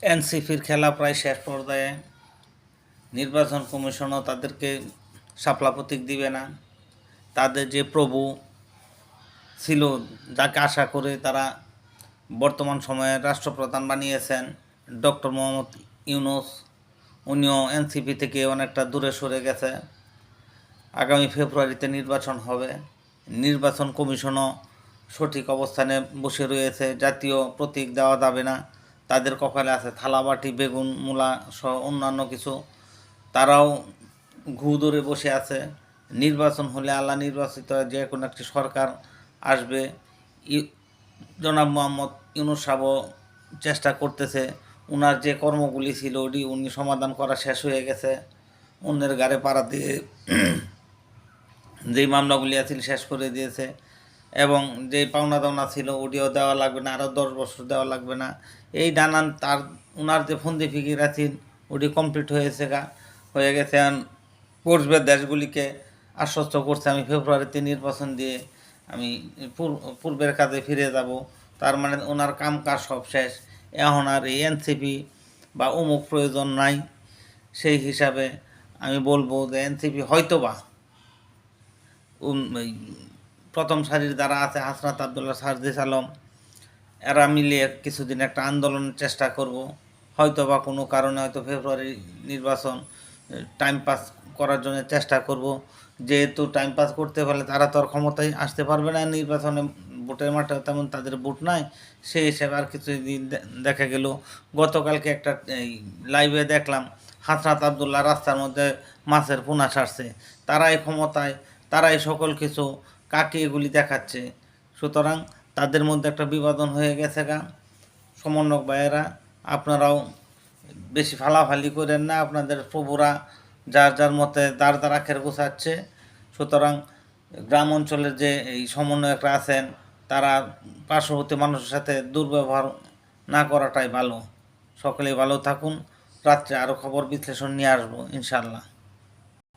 এনসিপির খেলা প্রায় শেষ পর্যায়ে। নির্বাচন কমিশনও তাদেরকে শাপলা প্রতীক দিবে না। তাদের যে প্রভু ছিল, যাকে আশা করে তারা বর্তমান সময়ে রাষ্ট্রপ্রধান বানিয়েছেন, ডক্টর মোহাম্মদ ইউনূস, উনিও এনসিপি থেকে অনেকটা দূরে সরে গেছে। আগামী ফেব্রুয়ারিতে নির্বাচন হবে। নির্বাচন কমিশনও সঠিক অবস্থানে বসে রয়েছে। জাতীয় প্রতীক দেওয়া যাবে না। তাদের কপালে আছে থালাবাটি, বেগুন, মূলা সহ অন্যান্য কিছু। তারাও ঘু ধরে বসে আছে। নির্বাচন হলে আল্লাহ নির্বাচিত যে কোনো একটি সরকার আসবে। জনাব মোহাম্মদ ইউনূস সাহেবও চেষ্টা করতেছে। ওনার যে কর্মগুলি ছিল ওটি উনি সমাধান করা শেষ হয়ে গেছে। অন্যের গাড়ে পাড়া দিয়ে যেই মামলাগুলি আছিল শেষ করে দিয়েছে, এবং যে পাওনা দাওনা ছিল ওটিও দেওয়া লাগবে না, আরও 10 বছর দেওয়া লাগবে না। এই নানান তার ওনার যে ফন্দি ফিকির আছিল ওটি কমপ্লিট হয়ে গেছে। পূর্বের দেশগুলিকে আশ্বস্ত করছে আমি ফেব্রুয়ারিতে নির্বাচন দিয়ে আমি পূর্বের কাজে ফিরে যাব। তার মানে ওনার কাম কাজ সব শেষ। এখন আর এই এনসিপি বা অমুক প্রয়োজন নাই। সেই হিসাবে আমি বলবো যে এনসিপি হয়তোবা এই প্রথম সারির যারা আছে, হাসনাত আবদুল্লাহ, সারজিস আলম, এরা মিলিয়ে কিছুদিন একটা আন্দোলনের চেষ্টা করব। হয়তো বা কোনো কারণে হয়তো ফেব্রুয়ারি নির্বাচন টাইম পাস করার জন্য চেষ্টা করব। যেহেতু টাইম পাস করতে পারলে তারা তো আর ক্ষমতায় আসতে পারবে না নির্বাচনে, ভোটের মাঠে তেমন তাদের ভোট নাই। সেই হিসেবে আর কিছুদিন দেখা গেল। গতকালকে একটা এই লাইভে দেখলাম হাসনাত আবদুল্লাহ রাস্তার মধ্যে মাছের পোনা ছাড়ছে। তারাই ক্ষমতায়, তারাই সকল কিছু, কাকে এগুলি দেখাচ্ছে। সুতরাং তাদের মধ্যে একটা বিভাজন হয়ে গেছে গা। সমন্বয়ক ভাইয়েরা, আপনারাও বেশি ফালাফালি করেন না। আপনাদের প্রভুরা যার যার মতে দাঁড় আখের গোছাচ্ছে। সুতরাং গ্রাম অঞ্চলের যে এই সমন্বয়করা আছেন তারা পার্শ্ববর্তী মানুষের সাথে দুর্ব্যবহার না করাটাই ভালো। সকলেই ভালো থাকুন। রাত্রে আরও খবর বিশ্লেষণ নিয়ে আসবো ইনশাল্লাহ।